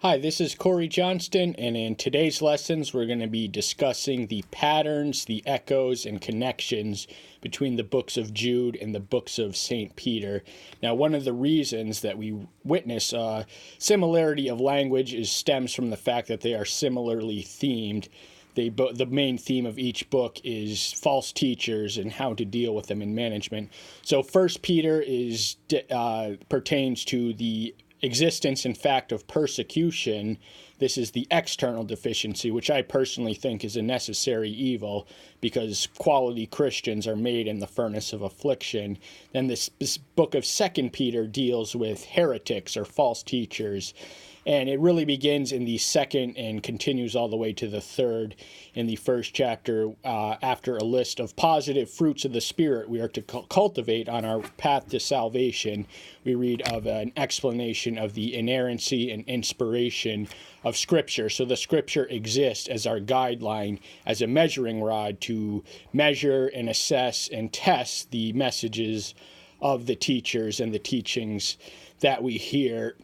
Hi, this is Corey Johnston, and in today's lessons, we're going to be discussing the patterns, the echoes, and connections between the books of Jude and the books of St. Peter. Now, one of the reasons that we witness similarity of language stems from the fact that they are similarly themed. The main theme of each book is false teachers and how to deal with them in management. So, First Peter pertains to the existence and fact of persecution. This is the external deficiency, which I personally think is a necessary evil because quality Christians are made in the furnace of affliction. Then this book of Second Peter deals with heretics or false teachers. And it really begins in the second and continues all the way to the third. In the first chapter, after a list of positive fruits of the Spirit we are to cultivate on our path to salvation, we read of an explanation of the inerrancy and inspiration of Scripture. So the Scripture exists as our guideline, as a measuring rod to measure and assess and test the messages of the teachers and the teachings that we hear.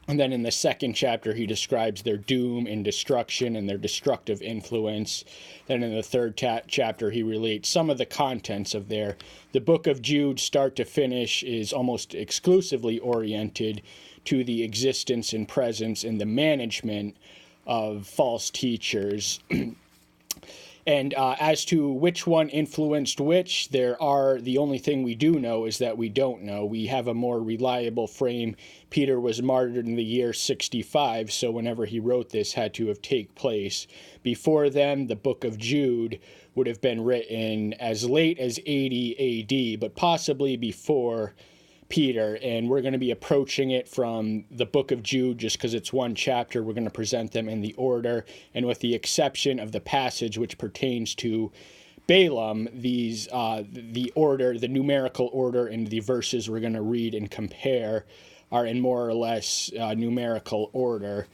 And then in the second chapter, he describes their doom and destruction and their destructive influence. Then in the third chapter, he relates some of the contents of there. The book of Jude, start to finish, is almost exclusively oriented to the existence and presence and the management of false teachers. And as to which one influenced which, the only thing we do know is that we don't know. We have a more reliable frame. Peter was martyred in the year 65, so whenever he wrote this had to have taken place. Before then, the book of Jude would have been written as late as 80 AD, but possibly before Peter, and we're going to be approaching it from the book of Jude just because it's one chapter. We're going to present them in the order, and with the exception of the passage which pertains to Balaam, the numerical order, and the verses we're going to read and compare are in more or less numerical order.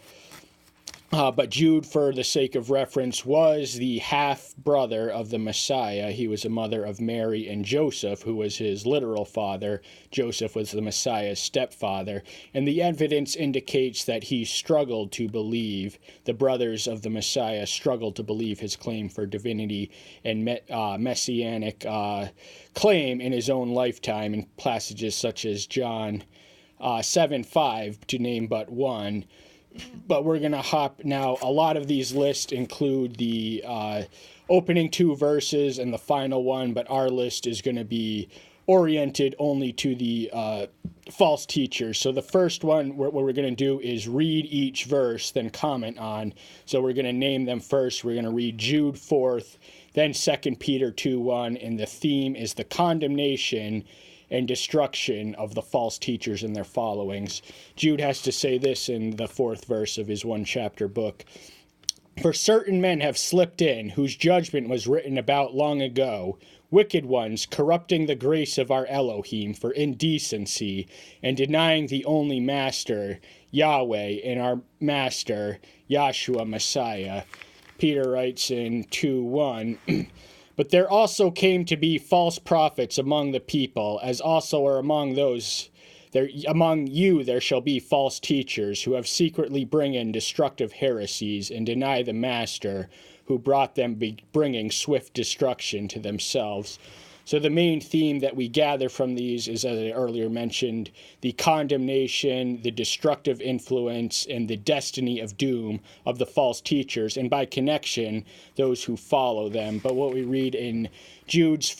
But Jude, for the sake of reference, was the half-brother of the Messiah. He was a mother of Mary and Joseph, who was his literal father. Joseph was the Messiah's stepfather. And the evidence indicates that he struggled to believe. The brothers of the Messiah struggled to believe his claim for divinity and messianic claim in his own lifetime in passages such as John 7:5, to name but one. But we're going to hop now. A lot of these lists include the opening two verses and the final one, but our list is going to be oriented only to the false teachers. So the first one, what we're going to do is read each verse, then comment on. So we're going to name them first. We're going to read Jude 4th, then 2 Peter 2:1, and the theme is the condemnation and destruction of the false teachers and their followings. Jude has to say this in the 4th verse of his one-chapter book. For certain men have slipped in, whose judgment was written about long ago, wicked ones corrupting the grace of our Elohim for indecency, and denying the only Master, Yahweh, and our Master, Yahshua Messiah. Peter writes in 2:1, But there also came to be false prophets among the people, as also are among you there shall be false teachers, who have secretly bring in destructive heresies, and deny the Master, who brought them bringing swift destruction to themselves. So the main theme that we gather from these is, as I earlier mentioned, the condemnation, the destructive influence, and the destiny of doom of the false teachers, and by connection, those who follow them. But what we read in Jude's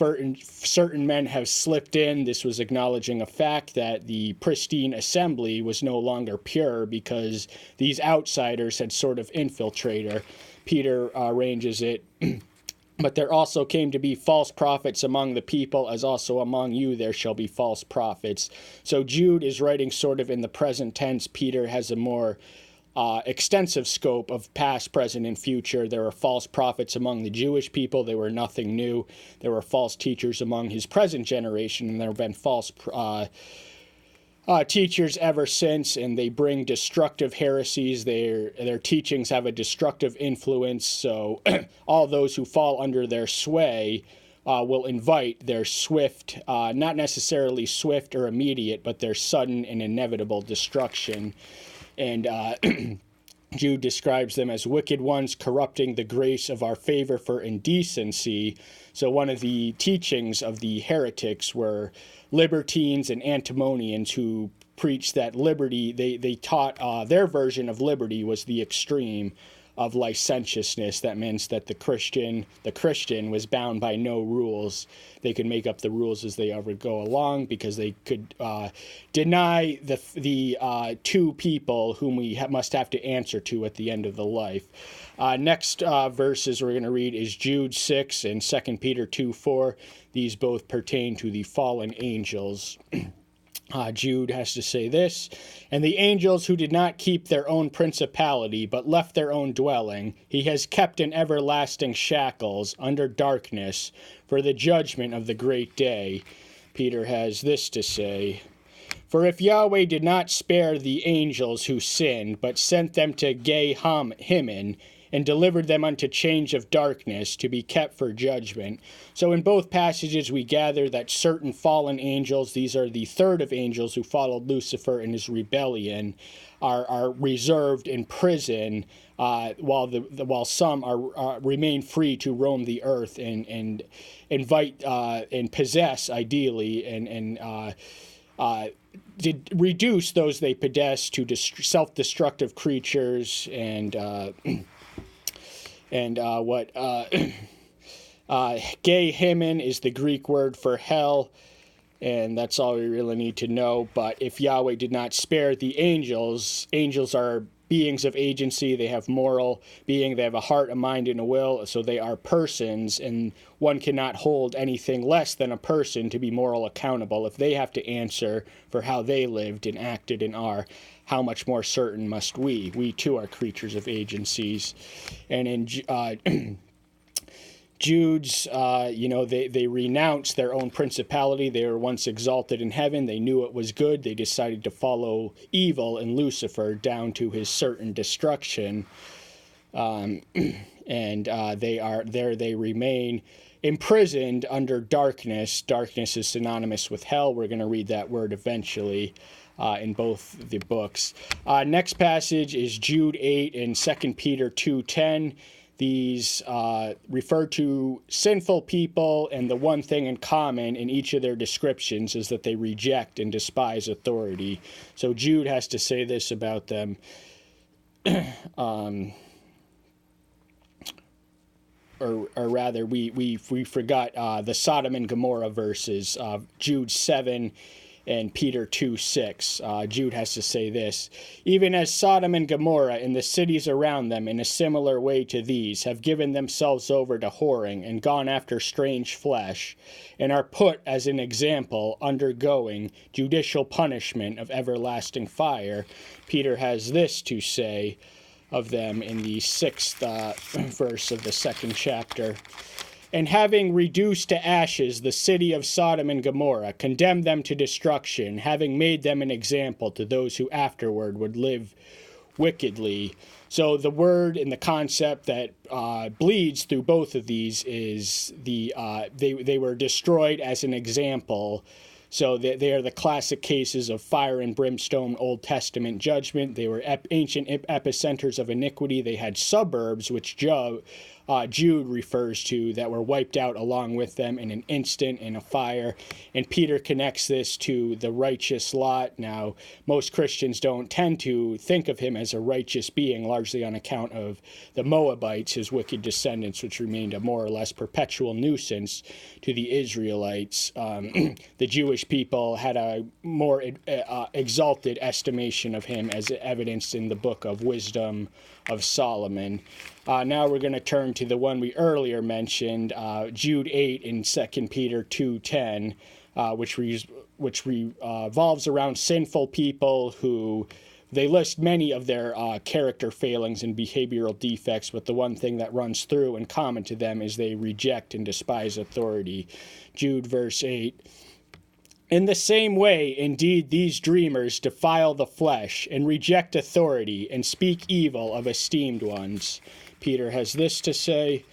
certain men have slipped in, this was acknowledging a fact that the pristine assembly was no longer pure because these outsiders had sort of infiltrated. Peter arranges it. But there also came to be false prophets among the people, as also among you there shall be false prophets. So Jude is writing sort of in the present tense. Peter has a more extensive scope of past, present, and future. There are false prophets among the Jewish people. They were nothing new. There were false teachers among his present generation, and there have been false teachers ever since, and they bring destructive heresies. Their teachings have a destructive influence, so all those who fall under their sway will invite their swift, not necessarily swift or immediate, but their sudden and inevitable destruction. And Jude describes them as wicked ones, corrupting the grace of our favor for indecency. So one of the teachings of the heretics were libertines and antinomians, who preached that liberty, they taught their version of liberty was the extreme of licentiousness. That means that the Christian was bound by no rules. They could make up the rules as they ever go along, because they could deny the two people whom we must have to answer to at the end of the life. Next verses we're going to read is Jude 6 and 2 Peter 2:4. These both pertain to the fallen angels. Jude has to say this: "And the angels who did not keep their own principality, but left their own dwelling, he has kept in everlasting shackles under darkness for the judgment of the great day." Peter has this to say: "For if Yahweh did not spare the angels who sinned, but sent them to Gehenna, and delivered them unto change of darkness, to be kept for judgment." So in both passages we gather that certain fallen angels, these are the third of angels who followed Lucifer in his rebellion, are reserved in prison, while some remain free to roam the earth and invite and possess, ideally, and did reduce those they possess to self-destructive creatures, and Gehenna is the Greek word for hell, and that's all we really need to know. But if Yahweh did not spare the angels are beings of agency. They have moral being. They have a heart, a mind, and a will. So they are persons, and one cannot hold anything less than a person to be moral accountable. If they have to answer for how they lived and acted and are, how much more certain must we? We too are creatures of agencies. And in Jude's, they renounced their own principality. They were once exalted in heaven. They knew it was good. They decided to follow evil and Lucifer down to his certain destruction. They remain imprisoned under darkness. Darkness is synonymous with hell. We're going to read that word eventually in both the books. Next passage is Jude 8 and 2 Peter 2:10. These refer to sinful people, and the one thing in common in each of their descriptions is that they reject and despise authority. So Jude has to say this about them. Or rather, we forgot the Sodom and Gomorrah verses, Jude 7 and Peter 2:6. Jude has to say this: "Even as Sodom and Gomorrah and the cities around them, in a similar way to these, have given themselves over to whoring and gone after strange flesh, and are put as an example, undergoing judicial punishment of everlasting fire." Peter has this to say of them in the 6th verse of the 2nd chapter: "And having reduced to ashes the city of Sodom and Gomorrah, condemned them to destruction, having made them an example to those who afterward would live wickedly." So the word and the concept that bleeds through both of these is they were destroyed as an example. So they are the classic cases of fire and brimstone Old Testament judgment. They were ancient epicenters of iniquity. They had suburbs, which Jude refers to, that were wiped out along with them in an instant in a fire. And Peter connects this to the righteous Lot. Now, most Christians don't tend to think of him as a righteous being, largely on account of the Moabites, his wicked descendants, which remained a more or less perpetual nuisance to the Israelites. The Jewish people had a more exalted estimation of him, as evidenced in the book of Wisdom of Solomon. Now we're going to turn to the one we earlier mentioned, Jude 8 and 2 Peter 2:10, which revolves around sinful people who they list many of their character failings and behavioral defects, but the one thing that runs through and common to them is they reject and despise authority. Jude verse 8: "In the same way, indeed, these dreamers defile the flesh and reject authority and speak evil of esteemed ones." Peter has this to say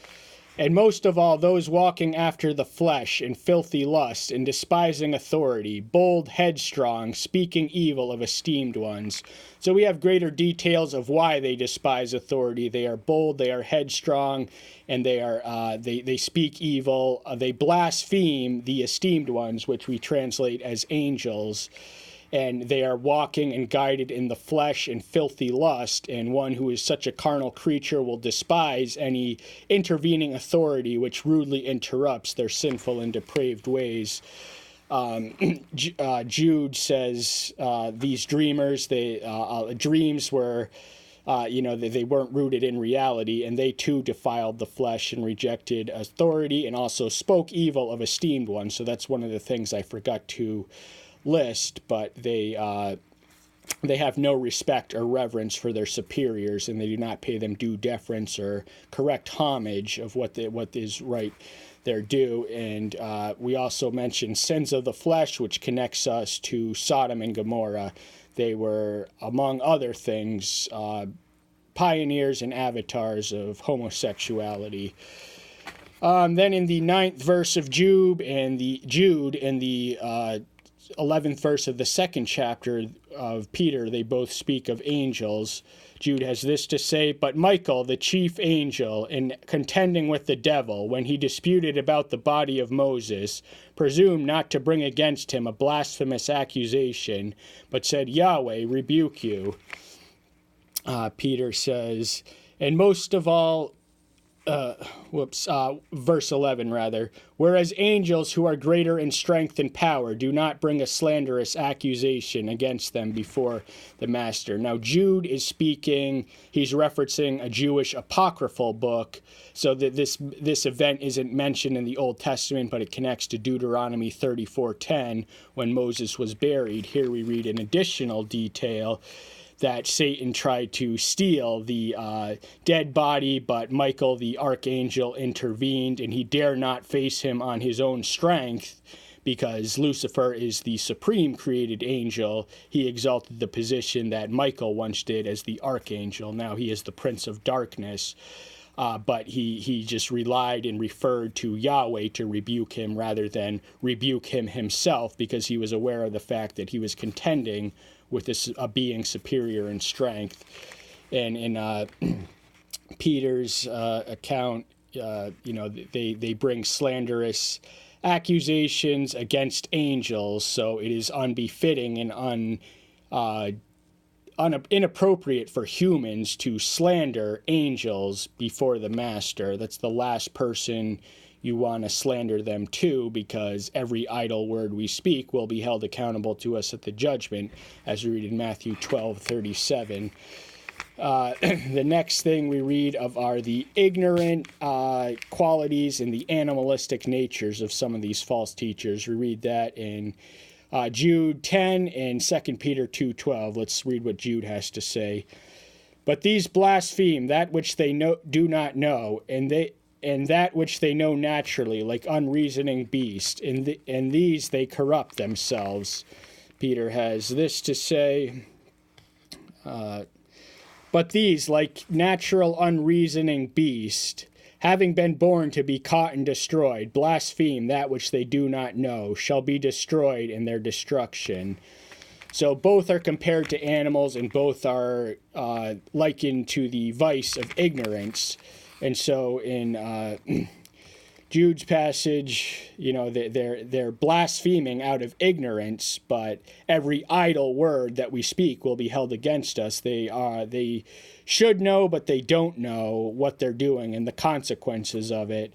And most of all, those walking after the flesh in filthy lust and despising authority, bold, headstrong, speaking evil of esteemed ones. So we have greater details of why they despise authority. They are bold, they are headstrong, and they speak evil. They blaspheme the esteemed ones, which we translate as angels. And they are walking and guided in the flesh and filthy lust, and one who is such a carnal creature will despise any intervening authority which rudely interrupts their sinful and depraved ways. Jude says these dreamers, dreams were, they weren't rooted in reality, and they too defiled the flesh and rejected authority and also spoke evil of esteemed ones. So that's one of the things I forgot to list, but they have no respect or reverence for their superiors, and they do not pay them due deference or correct homage of what is right their due. And we also mentioned sins of the flesh, which connects us to Sodom and Gomorrah. They were, among other things, pioneers and avatars of homosexuality. Then in the 9th verse of Jude and the 11th verse of the 2nd chapter of Peter, they both speak of angels. Jude has this to say, "But Michael, the chief angel, in contending with the devil, when he disputed about the body of Moses, presumed not to bring against him a blasphemous accusation, but said, Yahweh rebuke you." Peter says, and most of all, verse 11 rather, "Whereas angels who are greater in strength and power do not bring a slanderous accusation against them before the master." Now Jude is speaking, he's referencing a Jewish apocryphal book, so that this event isn't mentioned in the Old Testament, but it connects to Deuteronomy 34:10 when Moses was buried. Here we read an additional detail that Satan tried to steal the dead body, but Michael, the archangel, intervened, and he dare not face him on his own strength, because Lucifer is the supreme created angel. He exalted the position that Michael once did as the archangel. Now he is the prince of darkness. But he just relied and referred to Yahweh to rebuke him rather than rebuke him himself, because he was aware of the fact that he was contending with this being superior in strength. And in Peter's account, they bring slanderous accusations against angels, so it is unbefitting and inappropriate for humans to slander angels before the master. That's the last person you want to slander them to, because every idle word we speak will be held accountable to us at the judgment, as we read in Matthew 12:37. The next thing we read of are the ignorant qualities and the animalistic natures of some of these false teachers. We read that in Jude 10 and 2 Peter 2:12. Let's read what Jude has to say. "But these blaspheme that which they do not know, and that which they know naturally, like unreasoning beasts. And these they corrupt themselves." Peter has this to say, "But these, like natural unreasoning beasts, having been born to be caught and destroyed, blaspheme that which they do not know, shall be destroyed in their destruction." So both are compared to animals, and both are likened to the vice of ignorance. And so in Jude's passage, they're blaspheming out of ignorance, but every idle word that we speak will be held against us. They should know, but they don't know what they're doing and the consequences of it.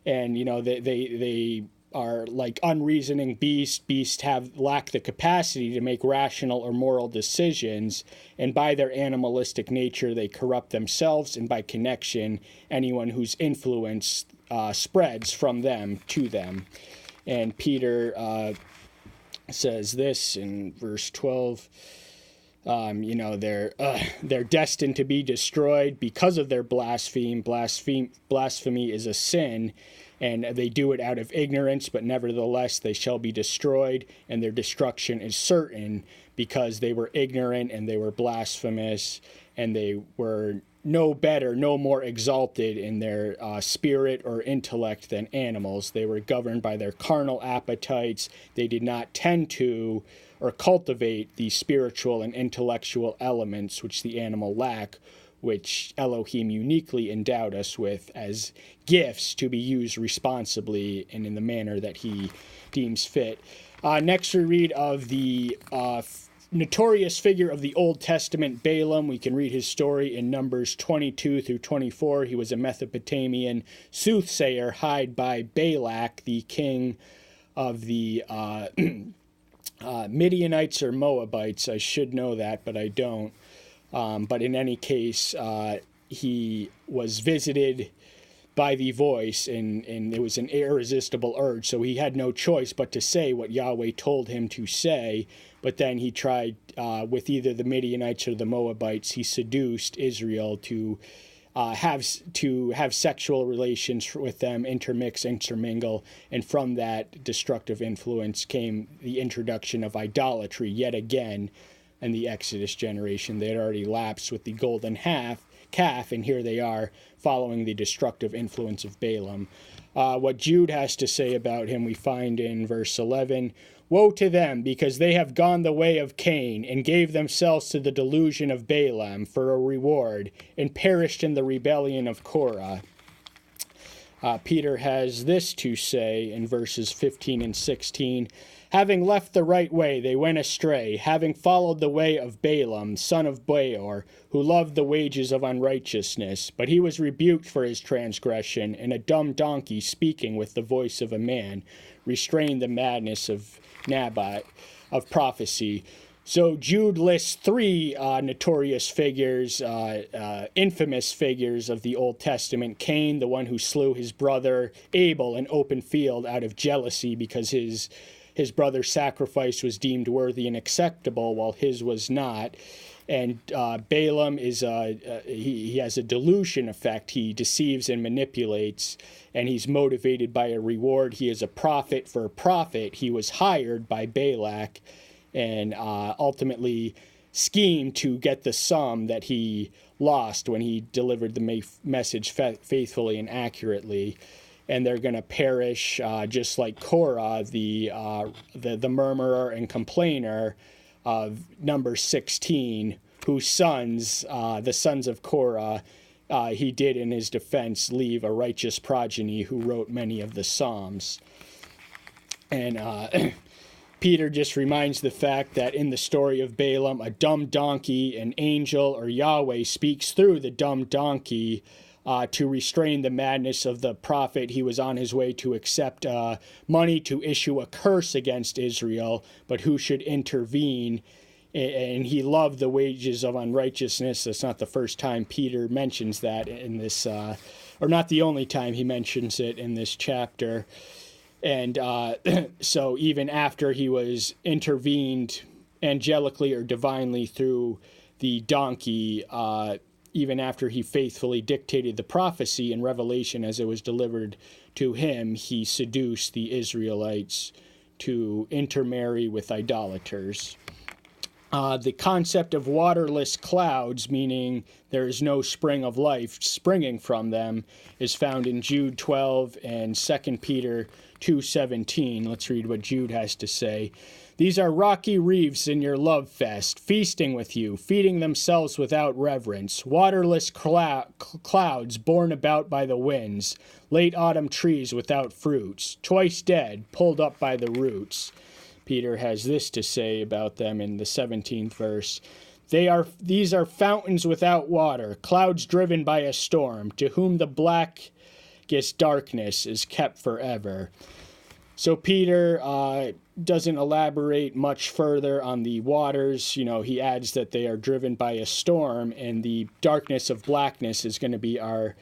And they are like unreasoning beasts. Beasts lack the capacity to make rational or moral decisions, and by their animalistic nature they corrupt themselves, and by connection anyone whose influence spreads from them to them. And Peter says this in verse 12, they're destined to be destroyed because of their blasphemy. Blasphemy is a sin, and they do it out of ignorance, but nevertheless they shall be destroyed, and their destruction is certain because they were ignorant and they were blasphemous, and they were no better, no more exalted in their spirit or intellect than animals. They were governed by their carnal appetites. They did not tend to or cultivate the spiritual and intellectual elements which the animal lack, which Elohim uniquely endowed us with as gifts to be used responsibly and in the manner that he deems fit. Next, we read of the notorious figure of the Old Testament, Balaam. We can read his story in Numbers 22 through 24. He was a Mesopotamian soothsayer hired by Balak, the king of the Midianites or Moabites. I should know that, but I don't. But in any case, he was visited by the voice, and it was an irresistible urge, so he had no choice but to say what Yahweh told him to say. But then he tried, with either the Midianites or the Moabites, he seduced Israel to have sexual relations with them, intermingle, and from that destructive influence came the introduction of idolatry yet again in the Exodus generation. They had already lapsed with the golden calf, and here they are following the destructive influence of Balaam. What Jude has to say about him we find in verse 11. Woe to them, because they have gone the way of Cain, and gave themselves to the delusion of Balaam for a reward, and perished in the rebellion of Korah. Peter has this to say in verses 15 and 16. Having left the right way, they went astray, having followed the way of Balaam, son of Beor, who loved the wages of unrighteousness. But he was rebuked for his transgression, and a dumb donkey, speaking with the voice of a man, restrained the madness of Nabat, of prophecy. So Jude lists three notorious figures, infamous figures of the Old Testament. Cain, the one who slew his brother Abel in open field out of jealousy because his brother's sacrifice was deemed worthy and acceptable while his was not. And Balaam is he has a delusion effect. He deceives and manipulates, and he's motivated by a reward. He is a prophet for a profit. He was hired by Balak and ultimately schemed to get the sum that he lost when he delivered the message faithfully and accurately. And they're going to perish just like Korah, the murmurer and complainer of Numbers 16, whose sons, the sons of Korah, he did in his defense leave a righteous progeny who wrote many of the Psalms. And Peter just reminds the fact that in the story of Balaam, a dumb donkey, an angel or Yahweh speaks through the dumb donkey to restrain the madness of the prophet. He was on his way to accept money to issue a curse against Israel, but who should intervene? And he loved the wages of unrighteousness. That's not the first time Peter mentions that in this, or not the only time he mentions it in this chapter. And so even after he was intervened angelically or divinely through the donkey, even after he faithfully dictated the prophecy in Revelation as it was delivered to him, he seduced the Israelites to intermarry with idolaters. The concept of waterless clouds, meaning there is no spring of life springing from them, is found in Jude 12 and 2 Peter 2:17. Let's read what Jude has to say. These are rocky reefs in your love fest, feasting with you, feeding themselves without reverence, waterless clouds borne about by the winds, late autumn trees without fruits, twice dead, pulled up by the roots. Peter has this to say about them in the 17th verse. These are fountains without water, clouds driven by a storm, to whom the blackest darkness is kept forever. So Peter doesn't elaborate much further on the waters. You know, he adds that they are driven by a storm, and the darkness of blackness is going to be our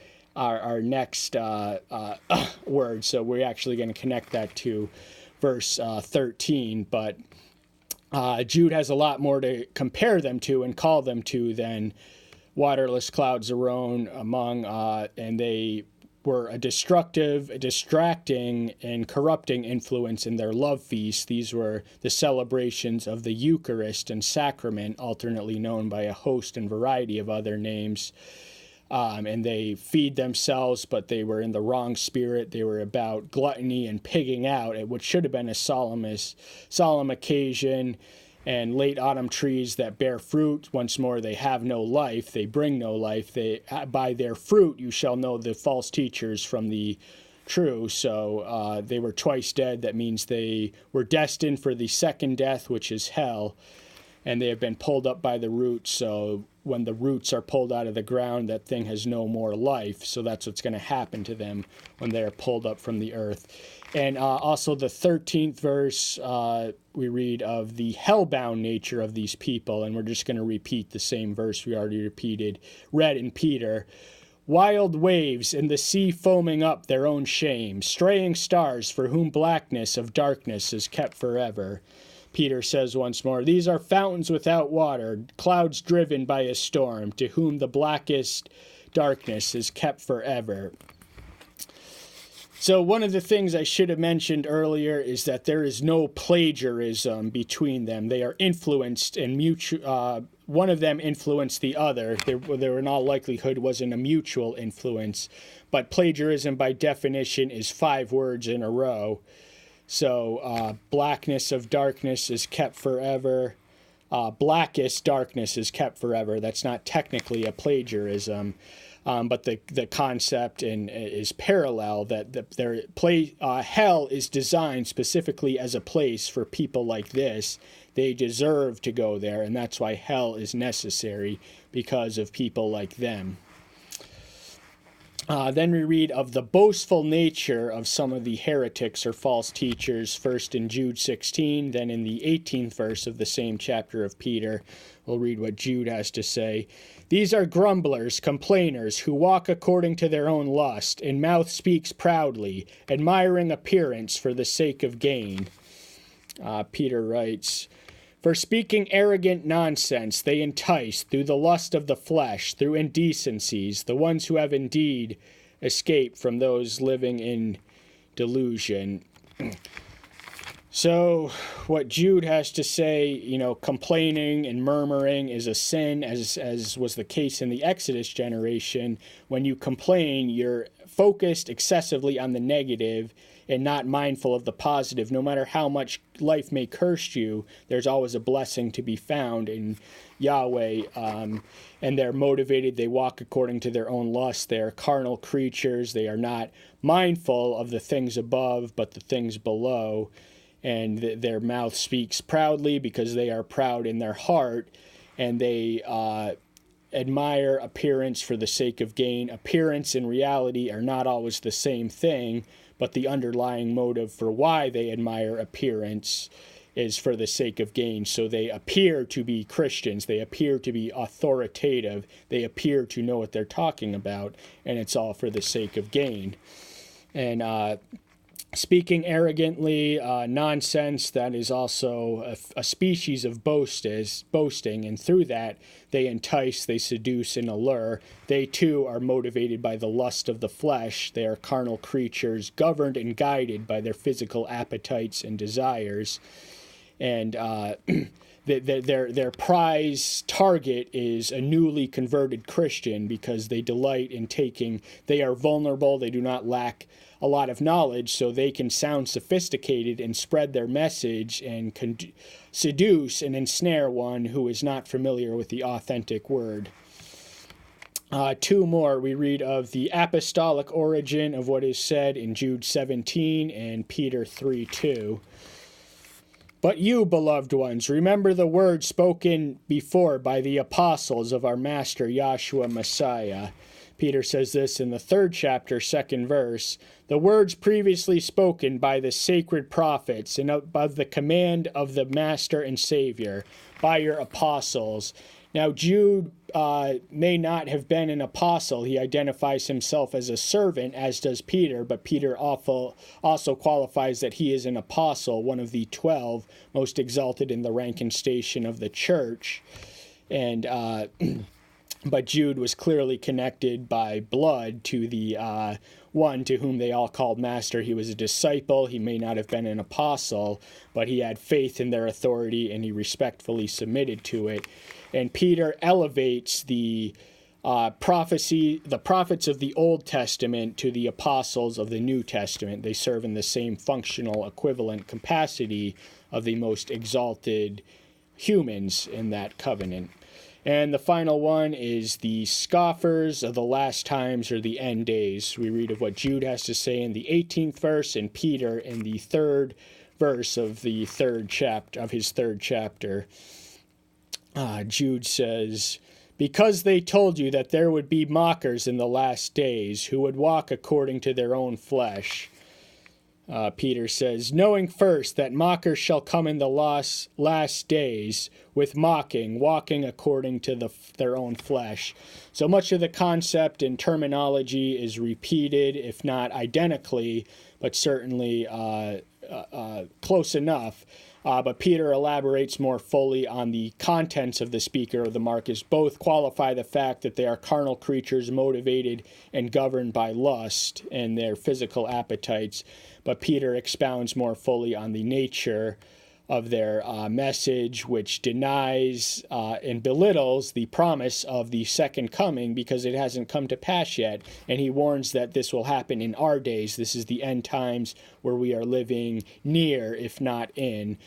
next word. So we're actually going to connect that to verse 13. But Jude has a lot more to compare them to and call them to than waterless clouds alone among, and they were a distracting, and corrupting influence in their love feasts. These were the celebrations of the Eucharist and sacrament, alternately known by a host and variety of other names. and they feed themselves, but they were in the wrong spirit. They were about gluttony and pigging out at what should have been a solemn occasion. And late autumn trees that bear fruit, once more, they have no life. They bring no life. By their fruit you shall know the false teachers from the true. So they were twice dead. That means they were destined for the second death, which is hell. And they have been pulled up by the roots. So when the roots are pulled out of the ground, that thing has no more life. So that's what's going to happen to them when they are pulled up from the earth. And also the 13th verse, we read of the hellbound nature of these people. And we're just going to repeat the same verse we already read in Peter. Wild waves and the sea foaming up their own shame, straying stars for whom blackness of darkness is kept forever. Peter says once more, these are fountains without water, clouds driven by a storm, to whom the blackest darkness is kept forever. So one of the things I should have mentioned earlier is that there is no plagiarism between them. They are influenced and one of them influenced the other. There in all likelihood wasn't a mutual influence, but plagiarism by definition is 5 words in a row. So blackness of darkness is kept forever. Blackest darkness is kept forever. That's not technically a plagiarism, but the concept is parallel. That hell is designed specifically as a place for people like this. They deserve to go there, and that's why hell is necessary, because of people like them. Then we read of the boastful nature of some of the heretics or false teachers, first in Jude 16, then in the 18th verse of the same chapter of Peter. We'll read what Jude has to say. These are grumblers, complainers, who walk according to their own lust, and mouth speaks proudly, admiring appearance for the sake of gain. Peter writes, for speaking arrogant nonsense, they entice, through the lust of the flesh, through indecencies, the ones who have indeed escaped from those living in delusion. So what Jude has to say, complaining and murmuring is a sin, as was the case in the Exodus generation. When you complain, you're focused excessively on the negative and not mindful of the positive. No matter how much life may curse you, there's always a blessing to be found in Yahweh. And they're motivated. They walk according to their own lust. They are carnal creatures. They are not mindful of the things above, but the things below. And their mouth speaks proudly because they are proud in their heart. And they admire appearance for the sake of gain. Appearance and reality are not always the same thing, but the underlying motive for why they admire appearance is for the sake of gain. So they appear to be Christians. They appear to be authoritative. They appear to know what they're talking about, and it's all for the sake of gain. And speaking arrogantly, nonsense, that is also a species of boasting, and through that they entice, they seduce, and allure. They too are motivated by the lust of the flesh. They are carnal creatures, governed and guided by their physical appetites and desires. And their prize target is a newly converted Christian, because they delight in they are vulnerable, they do not lack a lot of knowledge, so they can sound sophisticated and spread their message and seduce and ensnare one who is not familiar with the authentic word. 2 more, we read of the apostolic origin of what is said in Jude 17 and Peter 3:2. But you, beloved ones, remember the words spoken before by the apostles of our Master Yahshua Messiah. Peter says this in the 3rd chapter, 2nd verse. The words previously spoken by the sacred prophets and above the command of the Master and Savior by your apostles. Now, Jude may not have been an apostle. He identifies himself as a servant, as does Peter, but Peter also qualifies that he is an apostle, one of the 12 most exalted in the rank and station of the church. And but Jude was clearly connected by blood to the one to whom they all called master. He was a disciple. He may not have been an apostle, but he had faith in their authority, and he respectfully submitted to it. And Peter elevates the the prophets of the Old Testament to the apostles of the New Testament. They serve in the same functional equivalent capacity of the most exalted humans in that covenant. And the final one is the scoffers of the last times or the end days. We read of what Jude has to say in the 18th verse and Peter in the 3rd verse of the his third chapter. Jude says, "Because they told you that there would be mockers in the last days who would walk according to their own flesh." Peter says, "Knowing first that mockers shall come in the last days with mocking, walking according to their own flesh." So much of the concept and terminology is repeated, if not identically, but certainly close enough. But Peter elaborates more fully on the contents of the speaker of the Marcus. Both qualify the fact that they are carnal creatures motivated and governed by lust and their physical appetites. But Peter expounds more fully on the nature of their message, which denies and belittles the promise of the second coming because it hasn't come to pass yet. And he warns that this will happen in our days. This is the end times where we are living near, if not in.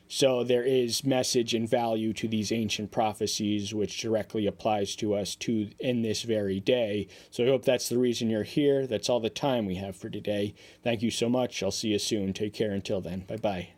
So there is message and value to these ancient prophecies, which directly applies to us in this very day. So I hope that's the reason you're here. That's all the time we have for today. Thank you so much. I'll see you soon. Take care until then. Bye-bye.